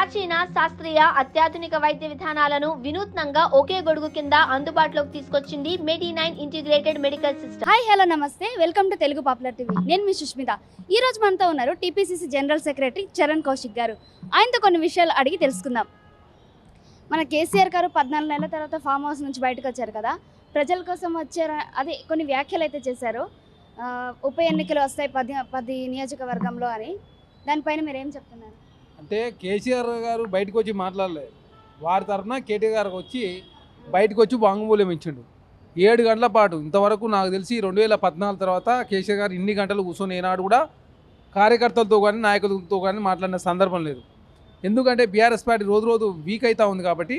ప్రాచీన శాస్త్రీయ అత్యాధునిక వైద్య విధానాలను వినూత్నంగా ఒకే గొడుగు కింద అందుబాటులోకి తీసుకొచ్చింది మెడి9 integrated medical system. Hi hello నమస్తే, welcome to Telugu popular TV. నేను మీ సుష్మిత. ఈ రోజు మనతో ఉన్నారు TPCC general secretary Charan Kaushik గారు. ఆయనతో కొన్ని విషయాలు అడిగి తెలుసుకుందాం. మన కేసీఆర్ గారు 14 నెలల తర్వాత ఫామ్ హౌస్ నుంచి బయటకు వచ్చారు కదా, ప్రజల కోసం వచ్చారు. అదే కొన్ని వ్యాఖ్యలు అయితే చేశారు. ఉప ఎన్నికలు వస్తాయి 10 నియోజకవర్గంలో అని. దానిపైన మీరు ఏం చెప్తున్నారు? అంటే కేసీఆర్ గారు బయటకు వచ్చి మాట్లాడలేదు. వారి తరఫున కేటీఆర్ గారు వచ్చి బయటకు వచ్చి వాంగ్మూల్యం ఇచ్చిండు 7 గంటల పాటు. ఇంతవరకు నాకు తెలిసి 2014 తర్వాత కేసీఆర్ గారు ఇన్ని గంటలు కూర్చొని ఏనాడు కూడా కార్యకర్తలతో కానీ నాయకులతో కానీ మాట్లాడిన సందర్భం లేదు. ఎందుకంటే బీఆర్ఎస్ పార్టీ రోజు రోజు వీక్ అవుతూ ఉంది కాబట్టి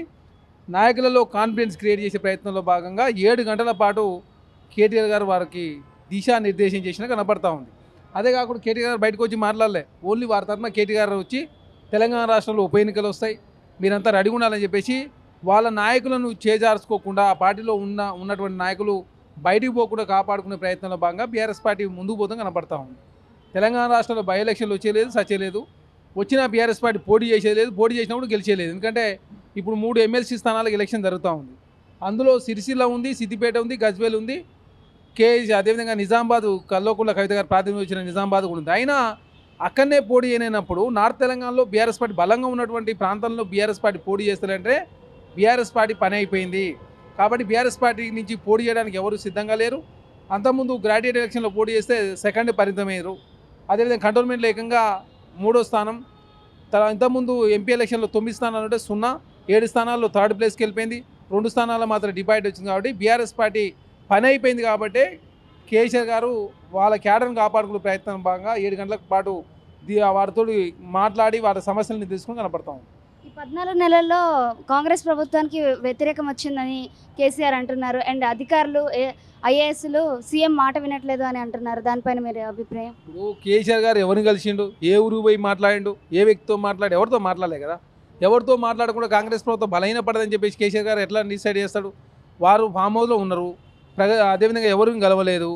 నాయకులలో కాన్ఫిడెన్స్ క్రియేట్ చేసే ప్రయత్నంలో భాగంగా 7 గంటల పాటు కేటీఆర్ గారు వారికి దిశానిర్దేశం చేసినా కనపడతా ఉంది. అదే కాకుండా కేటీఆర్ గారు బయటకు వచ్చి మాట్లాడలే. ఓన్లీ వారి తరఫున కేటీఆర్ గారు వచ్చి తెలంగాణ రాష్ట్రంలో ఉప ఎన్నికలు వస్తాయి, మీరంతా రెడీ ఉండాలని చెప్పేసి వాళ్ళ నాయకులను చేజార్చుకోకుండా ఆ పార్టీలో ఉన్నటువంటి నాయకులు బయటికి పోకుండా కాపాడుకునే ప్రయత్నంలో భాగంగా బీఆర్ఎస్ పార్టీ ముందుకు పోతాం కనపడతా ఉంది. తెలంగాణ రాష్ట్రంలో బై ఎలక్షన్లు వచ్చేలేదు, సచ్చేలేదు. వచ్చిన బీఆర్ఎస్ పార్టీ పోటీ చేసేది లేదు, పోటీ చేసినప్పుడు గెలిచేయలేదు. ఎందుకంటే ఇప్పుడు 3 ఎమ్మెల్సీ స్థానాలకు ఎలక్షన్ జరుగుతూ ఉంది. అందులో సిరిసిల్ల ఉంది, సిద్దిపేట ఉంది, గజ్వేల్ ఉంది, అదేవిధంగా నిజామాబాద్ కల్లోకుళ్ళ కవిత గారు ప్రాతినిధ్యం వచ్చిన నిజామాబాద్ కూడా ఉంది. అయినా అక్కడనే పోటీ చేయనప్పుడు నార్త్ తెలంగాణలో బీఆర్ఎస్ పార్టీ బలంగా ఉన్నటువంటి ప్రాంతంలో బీఆర్ఎస్ పార్టీ పోటీ చేస్తారంటే బీఆర్ఎస్ పార్టీ పని అయిపోయింది. కాబట్టి బీఆర్ఎస్ పార్టీ నుంచి పోటీ చేయడానికి ఎవరు సిద్ధంగా లేరు. అంతకుముందు గ్రాడ్యుయేట్ ఎలక్షన్లో పోటీ చేస్తే సెకండ్ పరిమితమయ్యారు. అదేవిధంగా కంటోన్మెంట్లో ఏకంగా 3వ స్థానం. ఇంతకుముందు ఎంపీ ఎలక్షన్లో 9 స్థానాలు ఉంటే 0, 7 స్థానాల్లో 3rd ప్లేస్కి వెళ్ళిపోయింది. 2 స్థానాల్లో మాత్రం డిపాజిట్ వచ్చింది. కాబట్టి బీఆర్ఎస్ పార్టీ పని అయిపోయింది. కాబట్టి కేసీఆర్ గారు వాళ్ళ క్యాడర్ను కాపాడుకునే ప్రయత్నం భాగంగా 7 గంటల పాటు వారితో మాట్లాడి వారి సమస్యలను తెలుసుకుని కనపడతాం. ఈ 14 నెలల్లో కాంగ్రెస్ ప్రభుత్వానికి వ్యతిరేకం వచ్చిందని కేసీఆర్ అంటున్నారు. అండ్ అధికారులు ఐఏఎస్లు సీఎం మాట వినట్లేదు అని అంటున్నారు. దానిపైన మీరు అభిప్రాయం? ఇప్పుడు కేసీఆర్ గారు ఎవరిని కలిసిండు, ఏ ఊరు పోయి మాట్లాడిండు, ఏ వ్యక్తితో మాట్లాడి, ఎవరితో మాట్లాడలే కదా. ఎవరితో మాట్లాడకుండా కాంగ్రెస్ ప్రభుత్వం బలహీన పడదని చెప్పేసి కేసీఆర్ గారు ఎట్లా డిసైడ్ చేస్తాడు? వారు ఫామ్ హౌస్లో ఉన్నారు, అదేవిధంగా ఎవరిని గెలవలేదు,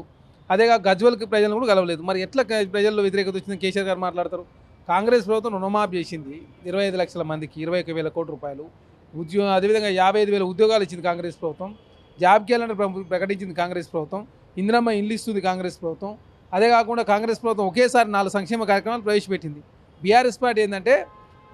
అదేగా గజ్వల్కి ప్రజలను కూడా గెలవలేదు. మరి ఎట్లా ప్రజల్లో వ్యతిరేకత వచ్చిందని కేసీఆర్ గారు మాట్లాడతారు? కాంగ్రెస్ ప్రభుత్వం రుణమాఫీ చేసింది 25 లక్షల మందికి 21,000 కోట్ల రూపాయలు ఉద్యోగం, అదేవిధంగా 55,000 ఉద్యోగాలు ఇచ్చింది కాంగ్రెస్ ప్రభుత్వం. జాబ్ క్యాలెండర్ ప్రకటించింది కాంగ్రెస్ ప్రభుత్వం. ఇందిరమ్మ ఇల్లు ఇస్తుంది కాంగ్రెస్ ప్రభుత్వం. అదే కాకుండా కాంగ్రెస్ ప్రభుత్వం ఒకేసారి 4 సంక్షేమ కార్యక్రమాలు ప్రవేశపెట్టింది. బీఆర్ఎస్ పార్టీ ఏంటంటే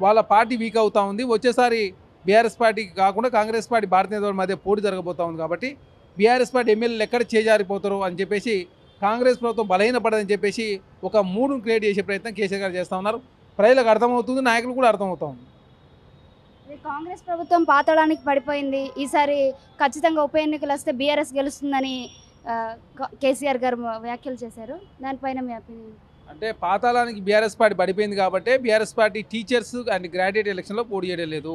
వాళ్ళ పార్టీ వీక్ అవుతూ ఉంది. వచ్చేసారి బీఆర్ఎస్ పార్టీకి కాకుండా కాంగ్రెస్ పార్టీ భారతీయ జనతా పార్టీ మధ్య పోటీ జరగబోతూ ఉంది. కాబట్టి బీఆర్ఎస్ పార్టీ ఎమ్మెల్యేలు ఎక్కడ చేజారిపోతారో అని చెప్పేసి కాంగ్రెస్ ప్రభుత్వం బలహీనపడదని చెప్పేసి ఒక మూడును క్రియేట్ చేసే ప్రయత్నం కేసీఆర్ గారు చేస్తూ ఉన్నారు. ప్రజలకు అర్థమవుతుంది, నాయకులు కూడా అర్థమవుతూ ఉంది. కాంగ్రెస్ ప్రభుత్వం పాతాళానికి పడిపోయింది, ఈసారి ఖచ్చితంగా ఉప ఎన్నికలు వస్తే బీఆర్ఎస్ గెలుస్తుందని కేసీఆర్ గారు వ్యాఖ్యలు చేశారు. దానిపైన మీ ఒపీనియన్? అంటే పాతాళానికి బీఆర్ఎస్ పార్టీ పడిపోయింది కాబట్టి BRS party teachers and graduate ఎలక్షన్లో పోటీ చేయడం లేదు.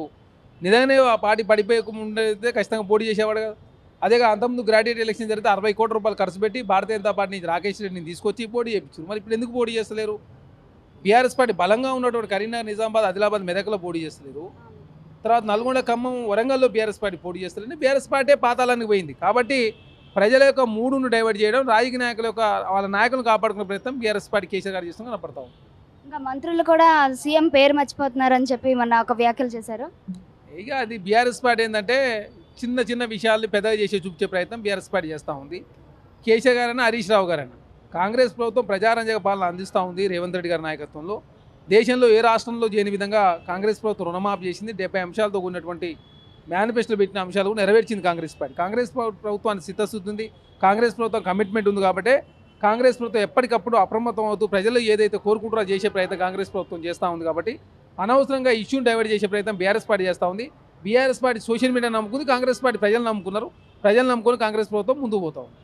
నిజంగానే ఆ పార్టీ పడిపోయకుండా ఖచ్చితంగా పోటీ చేసేవాడు కదా. అదేగా అంతకుముందు గ్రాడ్యుయేట్ ఎలక్షన్ జరిగితే 60 కోట్ల రూపాయలు ఖర్చు పెట్టి భారతీయ జనతా పార్టీ నుంచి రాకేష్ రెడ్డిని తీసుకొచ్చి పోటీ చేయించారు. మరి ఇప్పుడు ఎందుకు పోటీ చేస్తలేరు? బీఆర్ఎస్ పార్టీ బలంగా ఉన్నటువంటి కరీంనగర్, నిజామాబాద్, ఆదిలాబాద్, మెదక్లో పోటీ చేస్తలేరు. తర్వాత నల్గొండ, ఖమ్మం, వరంగల్లో బీఆర్ఎస్ పార్టీ పోటీ చేస్తలేదు. బీఆర్ఎస్ పార్టీ పాతాళానికి పోయింది. కాబట్టి ప్రజల యొక్క మూడును డైవర్ట్ చేయడం, రాజకీయ నాయకుల యొక్క వాళ్ళ నాయకులను కాపాడుకునే ప్రయత్నం బీఆర్ఎస్ పార్టీ కేసీఆర్ గారు చేస్తున్నా కనపడతాం. ఇంకా మంత్రులు కూడా సీఎం పేరు మర్చిపోతున్నారని చెప్పి మొన్న ఒక వ్యాఖ్యలు చేశారు. ఇక అది బీఆర్ఎస్ పార్టీ ఏంటంటే చిన్న చిన్న విషయాల్ని పెద్దగా చేసే చూపించే ప్రయత్నం బీఆర్ఎస్ పార్టీ చేస్తూ ఉంది. కేసీఆర్ గారైనా, హరీష్ రావు గారైనా కాంగ్రెస్ ప్రభుత్వం ప్రజారంజక పాలన అందిస్తూ ఉంది రేవంత్ రెడ్డి గారి నాయకత్వంలో. దేశంలో ఏ రాష్ట్రంలో చేయని విధంగా కాంగ్రెస్ ప్రభుత్వం రుణమాఫీ చేసింది. 70 అంశాలతో కూడినటువంటి మేనిఫెస్టోలో పెట్టిన అంశాలు కూడా నెరవేర్చింది కాంగ్రెస్ పార్టీ. కాంగ్రెస్ ప్రభుత్వానికి చిత్తశుద్ధి ఉంది, కాంగ్రెస్ ప్రభుత్వం కమిట్మెంట్ ఉంది. కాబట్టి కాంగ్రెస్ ప్రభుత్వం ఎప్పటికప్పుడు అప్రమత్తం అవుతూ ప్రజలు ఏదైతే కోరుకుంటారో చేసే ప్రయత్నం కాంగ్రెస్ ప్రభుత్వం చేస్తూ ఉంది. కాబట్టి అనవసరంగా ఇష్యూని డైవర్ట్ చేసే ప్రయత్నం బీఆర్ఎస్ పార్టీ చేస్తూ ఉంది. బీఆర్ఎస్ పార్టీ సోషల్ మీడియా నమ్ముకుంది, కాంగ్రెస్ పార్టీ ప్రజలు నమ్ముకున్నారు. ప్రజలు నమ్ముకొని కాంగ్రెస్ ప్రభుత్వం ముందుకు పోతా ఉంది.